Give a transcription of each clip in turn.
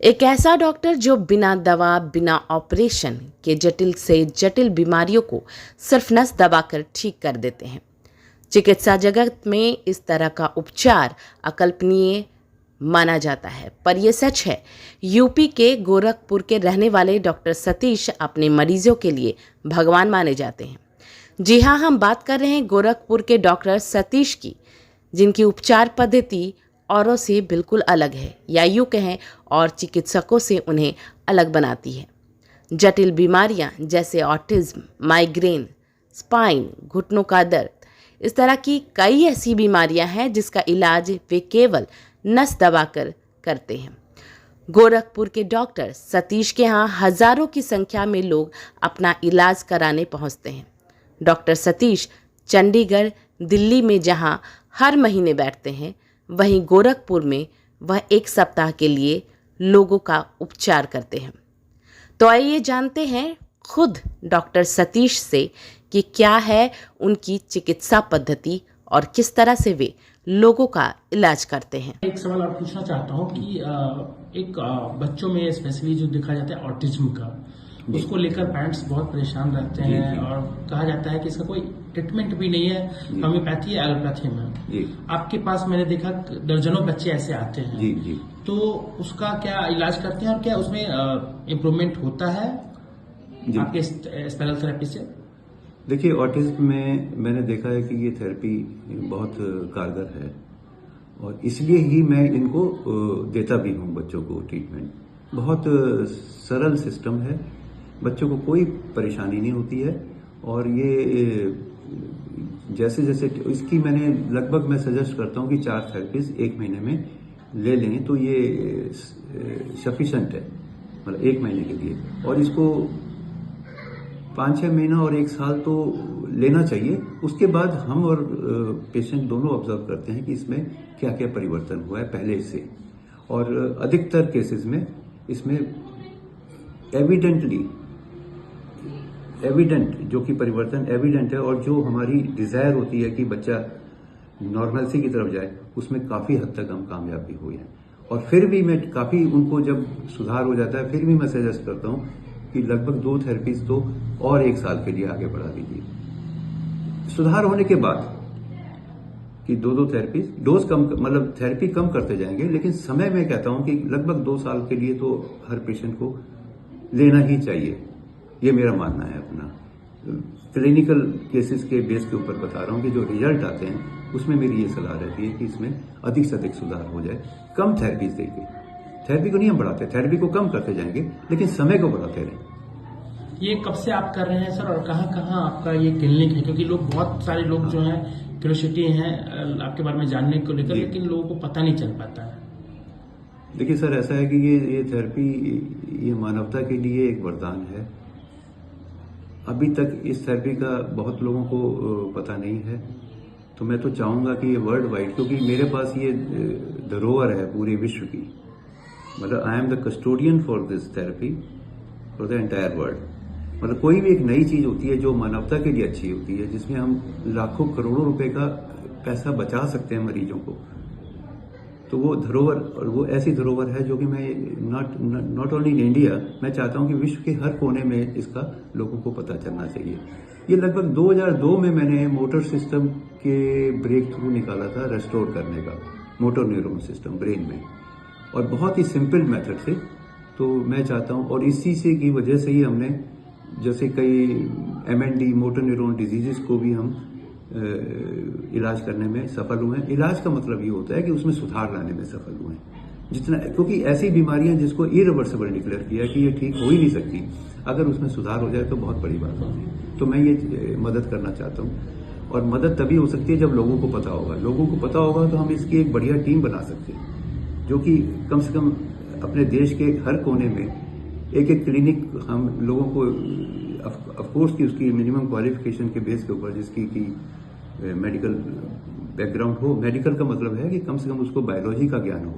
एक ऐसा डॉक्टर जो बिना दवा, बिना ऑपरेशन के जटिल से जटिल बीमारियों को सिर्फ नस दबाकर ठीक कर देते हैं। चिकित्सा जगत में इस तरह का उपचार अकल्पनीय माना जाता है, पर यह सच है। यूपी के गोरखपुर के रहने वाले डॉक्टर सतीश अपने मरीजों के लिए भगवान माने जाते हैं। जी हाँ, हम बात कर रहे हैं गोरखपुर के डॉक्टर सतीश की, जिनकी उपचार पद्धति औरों से बिल्कुल अलग है, या यूँ कहें और चिकित्सकों से उन्हें अलग बनाती है। जटिल बीमारियां जैसे ऑटिज्म, माइग्रेन, स्पाइन, घुटनों का दर्द, इस तरह की कई ऐसी बीमारियां हैं जिसका इलाज वे केवल नस दबाकर करते हैं। गोरखपुर के डॉक्टर सतीश के यहाँ हजारों की संख्या में लोग अपना इलाज कराने पहुंचते हैं। डॉक्टर सतीश चंडीगढ़, दिल्ली में जहाँ हर महीने बैठते हैं, वहीं गोरखपुर में वह एक सप्ताह के लिए लोगों का उपचार करते हैं। तो आइए जानते हैं खुद डॉक्टर सतीश से कि क्या है उनकी चिकित्सा पद्धति और किस तरह से वे लोगों का इलाज करते हैं। एक सवाल और पूछना चाहता हूँ कि एक बच्चों में स्पेशली जो देखा जाता है ऑटिज्म का, उसको लेकर पेरेंट्स बहुत परेशान रहते हैं और कहा जाता है कि इसका कोई ट्रीटमेंट भी नहीं है, होम्योपैथी या एलोपैथी में। आपके पास मैंने देखा दर्जनों बच्चे ऐसे आते हैं। जी। तो उसका क्या इलाज करते हैं और क्या उसमें इम्प्रूवमेंट होता है आपके स्पेशल थेरेपी से? देखिए, ऑटिज्म में मैंने देखा है कि ये थेरेपी बहुत कारगर है और इसलिए ही मैं इनको देता भी हूँ बच्चों को ट्रीटमेंट। बहुत सरल सिस्टम है, बच्चों को कोई परेशानी नहीं होती है और ये जैसे जैसे इसकी मैंने लगभग मैं सजेस्ट करता हूँ कि 4 थेरेपीज 1 महीने में ले लें तो ये सफिशेंट है, मतलब 1 महीने के लिए। और इसको 5-6 महीना और 1 साल तो लेना चाहिए। उसके बाद हम और पेशेंट दोनों ऑब्जर्व करते हैं कि इसमें क्या क्या परिवर्तन हुआ है पहले से। और अधिकतर केसेस में इसमें एविडेंट जो कि परिवर्तन एविडेंट है और जो हमारी डिजायर होती है कि बच्चा नॉर्मलसी की तरफ जाए, उसमें काफी हद तक हम कामयाब भी हुए हैं। और फिर भी मैं काफी उनको जब सुधार हो जाता है फिर भी मैं सजेस्ट करता हूं कि लगभग 2 थेरेपीज तो और 1 साल के लिए आगे बढ़ा दीजिए। सुधार होने के बाद कि 2 थेरेपीज डोज कम, मतलब थेरेपी कम करते जाएंगे, लेकिन समय में कहता हूं कि लगभग 2 साल के लिए तो हर पेशेंट को लेना ही चाहिए। ये मेरा मानना है अपना। क्लिनिकल केसेस के बेस के ऊपर बता रहा हूं कि जो रिजल्ट आते हैं उसमें मेरी ये सलाह रहती है कि इसमें अधिक से अधिक सुधार हो जाए। कम थेरेपीज देंगे, थेरेपी को नहीं हम बढ़ाते, थेरेपी को कम करते जाएंगे, लेकिन समय को बढ़ाते रहें। ये कब से आप कर रहे हैं सर और कहाँ कहाँ आपका ये क्लिनिक है? क्योंकि लोग, बहुत सारे लोग जो हैं क्यूरियोसिटी हैं आपके बारे में जानने को लेकर, लेकिन लोगों को पता नहीं चल पाता है। देखिए सर, ऐसा है कि ये थेरेपी ये मानवता के लिए एक वरदान है। अभी तक इस थेरेपी का बहुत लोगों को पता नहीं है, तो मैं तो चाहूंगा कि ये वर्ल्ड वाइड, क्योंकि मेरे पास ये धरोहर है पूरे विश्व की, मतलब I am the custodian for this therapy for the entire world. मतलब कोई भी एक नई चीज होती है जो मानवता के लिए अच्छी होती है, जिसमें हम लाखों करोड़ों रुपए का पैसा बचा सकते हैं मरीजों को, तो वो धरोहर, और वो ऐसी धरोहर है जो कि मैं नॉट ओनली इन इंडिया, मैं चाहता हूं कि विश्व के हर कोने में इसका लोगों को पता चलना चाहिए। ये लगभग 2002 में मैंने मोटर सिस्टम के ब्रेक थ्रू निकाला था, रेस्टोर करने का मोटर न्यूरॉन सिस्टम ब्रेन में, और बहुत ही सिंपल मेथड से। तो मैं चाहता हूं, और इसी से की वजह से ही हमने जैसे कई MND मोटर न्यूरॉन डिजीजेस को भी हम इलाज करने में सफल हुए हैं। इलाज का मतलब ये होता है कि उसमें सुधार लाने में सफल हुए हैं जितना, क्योंकि ऐसी बीमारियां जिसको इरिवर्सिबल डिक्लेयर किया कि ये ठीक हो ही नहीं सकती, अगर उसमें सुधार हो जाए तो बहुत बड़ी बात होती है। तो मैं ये मदद करना चाहता हूँ, और मदद तभी हो सकती है जब लोगों को पता होगा। लोगों को पता होगा तो हम इसकी एक बढ़िया टीम बना सकते हैं, जो कि कम से कम अपने देश के हर कोने में एक क्लिनिक हम लोगों को, ऑफकोर्स की उसकी मिनिमम क्वालिफिकेशन के बेस के ऊपर, जिसकी की मेडिकल बैकग्राउंड हो। मेडिकल का मतलब है कि कम से कम उसको बायोलॉजी का ज्ञान हो,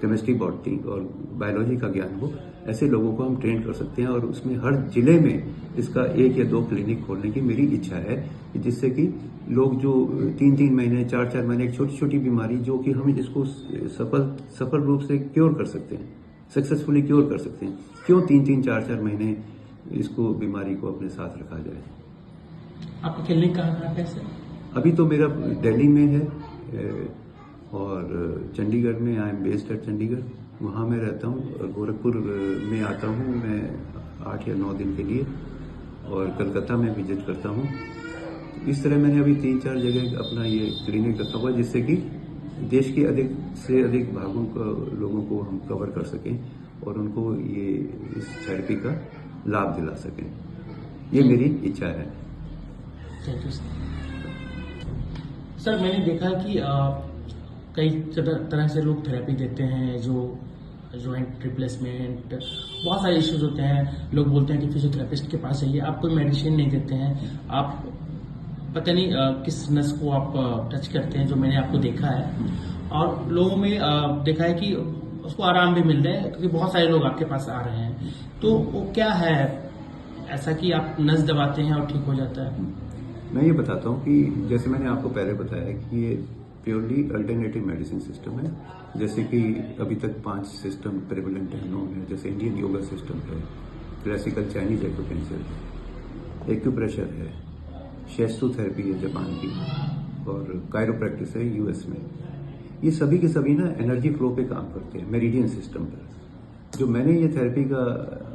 केमिस्ट्री, बॉटनी और बायोलॉजी का ज्ञान हो। ऐसे लोगों को हम ट्रेन कर सकते हैं, और उसमें हर जिले में इसका 1 या 2 क्लिनिक खोलने की मेरी इच्छा है, जिससे कि लोग जो 3-3 महीने, 4-4 महीने, एक छोटी छोटी बीमारी जो कि हम इसको सफल रूप से क्योर कर सकते हैं, सक्सेसफुली क्योर कर सकते हैं। क्यों 3-3, 4-4 महीने इसको बीमारी को अपने साथ रखा जाए। आपका क्लिनिक कहाँ पे सर? अभी तो मेरा दिल्ली में है और चंडीगढ़ में, I am based eight Chandigarh, वहाँ मैं रहता हूँ। और गोरखपुर में आता हूँ मैं 8 या 9 दिन के लिए, और कलकत्ता में विजिट करता हूँ। इस तरह मैंने अभी 3-4 जगह अपना ये क्लिनिक रखा हुआ, जिससे कि देश के अधिक से अधिक भागों का लोगों को हम कवर कर सकें और उनको ये इस थेरेपी का लाभ दिला सकें। ये मेरी इच्छा है। Thank you sir. मैंने देखा कि कई तरह से लोग थेरेपी देते हैं, जो जॉइंट रिप्लेसमेंट, बहुत सारे इश्यूज होते हैं। लोग बोलते हैं कि फिजियोथेरेपिस्ट के पास जाइए, आप कोई मेडिसिन नहीं देते हैं, आप पता नहीं किस नस को आप टच करते हैं, जो मैंने आपको देखा है। और लोगों में देखा है कि उसको आराम भी मिल रहा है, क्योंकि बहुत सारे लोग आपके पास आ रहे हैं। तो वो क्या है ऐसा कि आप नस दबाते हैं और ठीक हो जाता है? मैं ये बताता हूँ कि जैसे मैंने आपको पहले बताया कि ये प्योरली अल्टरनेटिव मेडिसिन सिस्टम है। जैसे कि अभी तक 5 सिस्टम प्रेवलेंट है, नोन है। जैसे इंडियन योगा सिस्टम है, क्लासिकल चाइनीज एक्यूपेंचर है, एक्यूप्रेशर है, शेस्टू थेरेपी है जापान की, और कायरोप्रैक्टिस है यूएस में। ये सभी के सभी ना एनर्जी फ्लो पे काम करते हैं, मेरिडियन सिस्टम पर। जो मैंने ये थेरेपी का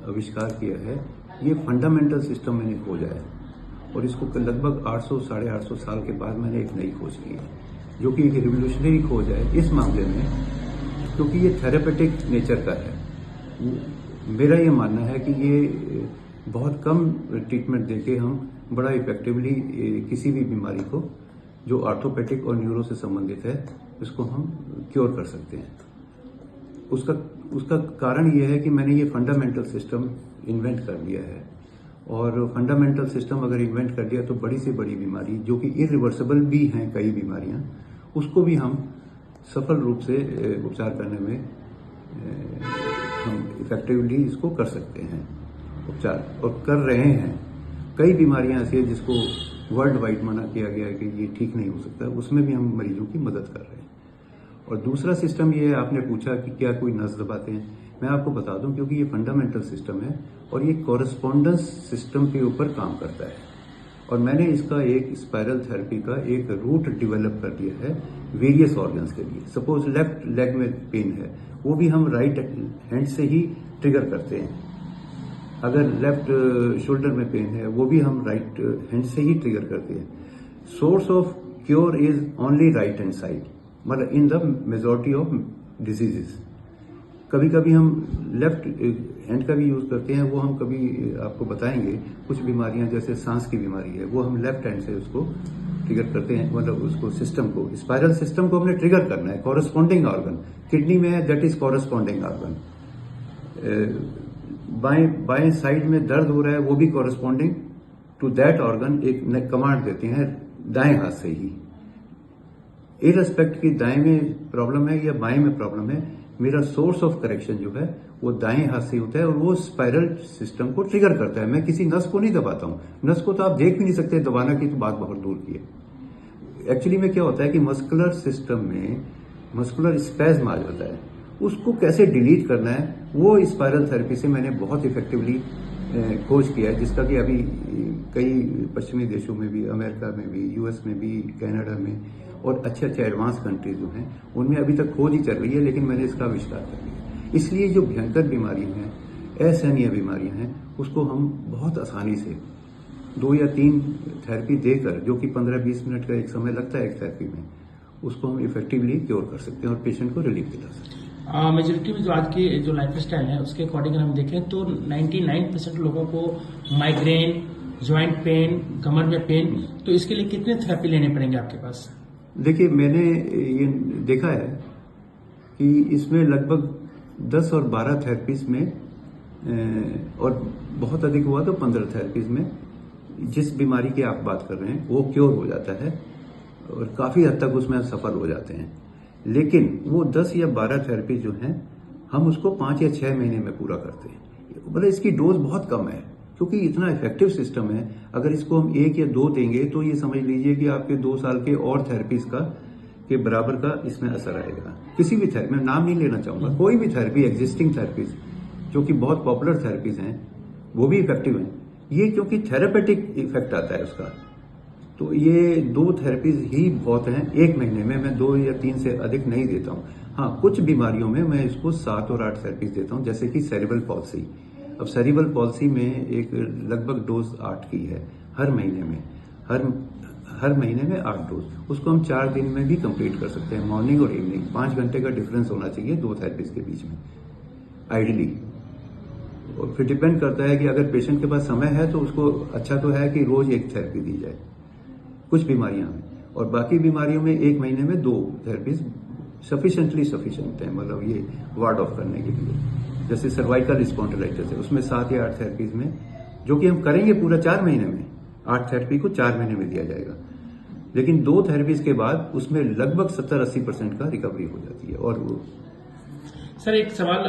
आविष्कार किया है, ये फंडामेंटल सिस्टम मैंने खोजा है, और इसको लगभग 800 साढ़े 800 साल के बाद मैंने एक नई खोज की है, जो कि एक रिवोल्यूशनरी खोज है इस मामले में, क्योंकि ये थेरेपेटिक नेचर का है। मेरा ये मानना है कि ये बहुत कम ट्रीटमेंट देके हम बड़ा इफेक्टिवली किसी भी बीमारी को जो आर्थोपेटिक और न्यूरो से संबंधित है, उसको हम क्योर कर सकते हैं। उसका कारण ये है कि मैंने ये फंडामेंटल सिस्टम इन्वेंट कर लिया है, और फंडामेंटल सिस्टम अगर इन्वेंट कर दिया तो बड़ी से बड़ी बीमारी, जो कि इरिवर्सिबल भी हैं कई बीमारियां, उसको भी हम सफल रूप से उपचार करने में हम इफेक्टिवली इसको कर सकते हैं उपचार, और कर रहे हैं। कई बीमारियां ऐसी हैं जिसको वर्ल्ड वाइड मना किया गया है कि ये ठीक नहीं हो सकता, उसमें भी हम मरीजों की मदद कर रहे हैं। और दूसरा सिस्टम ये है, आपने पूछा कि क्या कोई नस दबाते हैं। मैं आपको बता दूं, क्योंकि ये फंडामेंटल सिस्टम है और ये कॉरेस्पॉन्डेंस सिस्टम के ऊपर काम करता है, और मैंने इसका एक स्पाइरल थेरेपी का एक रूट डेवलप कर दिया है वेरियस ऑर्गन्स के लिए। सपोज लेफ्ट लेग में पेन है, वो भी हम राइट हैंड से ही ट्रिगर करते हैं। अगर लेफ्ट शोल्डर में पेन है, वो भी हम राइट हैंड से ही ट्रिगर करते हैं। Source of cure is only right hand side, मतलब in the majority of diseases. कभी कभी हम लेफ्ट हैंड का भी यूज करते हैं, वो हम कभी आपको बताएंगे। कुछ बीमारियां जैसे सांस की बीमारी है, वो हम लेफ्ट हैंड से उसको ट्रिगर करते हैं, मतलब उसको सिस्टम को, स्पाइरल सिस्टम को हमने ट्रिगर करना है। कॉरेस्पॉन्डिंग ऑर्गन किडनी में है, दैट इज कॉरेस्पॉन्डिंग ऑर्गन। बाएं साइड में दर्द हो रहा है, वो भी कॉरेस्पॉन्डिंग टू दैट ऑर्गन एक कमांड देते हैं दाएं हाथ से ही। इररिस्पेक्ट की दाएं में प्रॉब्लम है या बाएं में प्रॉब्लम है, मेरा सोर्स ऑफ करेक्शन जो है वो दाएं हाथ से होता है, और वो स्पाइरल सिस्टम को ट्रिगर करता है। मैं किसी नस को नहीं दबाता हूं, नस को तो आप देख भी नहीं सकते, दबाना की तो बात बहुत दूर की है। एक्चुअली में क्या होता है कि मस्कुलर सिस्टम में मस्कुलर स्पैज्म आ जाता है, उसको कैसे डिलीट करना है, वो स्पाइरल थेरेपी से मैंने बहुत इफेक्टिवली खोज किया है, जिसका कि अभी कई पश्चिमी देशों में भी, अमेरिका में भी, यूएस में भी, कनाडा में, और अच्छे अच्छे एडवांस कंट्रीज जो हैं उनमें अभी तक खोज ही चल रही है, लेकिन मैंने इसका आविष्कार कर लिया। इसलिए जो भयंकर बीमारियां हैं, असहनीय बीमारियां हैं, उसको हम बहुत आसानी से 2 या 3 थेरेपी देकर, जो कि 15-20 मिनट का एक समय लगता है एक थेरेपी में, उसको हम इफेक्टिवली क्योर कर सकते हैं और पेशेंट को रिलीफ दिला सकते हैं। मेजोरिटी में जो आज की जो लाइफ स्टाइल है उसके अकॉर्डिंग हम देखें तो 99% लोगों को माइग्रेन, ज्वाइंट पेन, कमर में पेन, तो इसके लिए कितने थेरेपी लेने पड़ेंगे आपके पास? देखिए, मैंने ये देखा है कि इसमें लगभग 10 और 12 थेरेपीज में, और बहुत अधिक हुआ तो 15 थेरेपीज में, जिस बीमारी की आप बात कर रहे हैं वो क्योर हो जाता है, और काफी हद तक उसमें सफल हो जाते हैं। लेकिन वो 10 या 12 थेरेपी जो हैं, हम उसको 5 या 6 महीने में पूरा करते हैं। मतलब इसकी डोज बहुत कम है, क्योंकि इतना इफेक्टिव सिस्टम है। अगर इसको हम 1 या 2 देंगे तो ये समझ लीजिए कि आपके 2 साल के और थेरेपीज का के बराबर का इसमें असर आएगा। किसी भी थेरेपी, मैं नाम नहीं लेना चाहूंगा, कोई भी थेरेपी, एग्जिस्टिंग थेरेपीज जो कि बहुत पॉपुलर थेरेपीज हैं वो भी इफेक्टिव हैं। ये क्योंकि थेरेपेटिक इफेक्ट आता है उसका, तो ये 2 थेरेपीज ही बहुत हैं। 1 महीने में मैं 2 या 3 से अधिक नहीं देता हूँ। हाँ, कुछ बीमारियों में मैं इसको 7 और 8 थेरेपीज देता हूँ, जैसे कि सेरिब्रल पॉल्सी। अब सेरिब्रल पॉल्सी में एक लगभग डोज 8 की है हर महीने में, हर महीने में 8 डोज। उसको हम 4 दिन में भी कंप्लीट कर सकते हैं, मॉर्निंग और इवनिंग। 5 घंटे का डिफरेंस होना चाहिए 2 थेरेपीज के बीच में आइडियली। और फिर डिपेंड करता है कि अगर पेशेंट के पास समय है तो उसको अच्छा तो है कि रोज 1 थेरेपी दी जाए कुछ बीमारियां में, और बाकी बीमारियों में 1 महीने में 2 थेरेपीज सफिशिएंट है, मतलब ये वार्ड ऑफ करने के लिए। जैसे सर्वाइकल स्पॉन्डिलाइटिस है, उसमें 7 या 8 थेरेपीज में, जो कि हम करेंगे पूरा 4 महीने में, 8 थेरेपी को 4 महीने में दिया जाएगा। लेकिन 2 थेरेपीज के बाद उसमें लगभग 70-80% का रिकवरी हो जाती है। और वो सर एक सवाल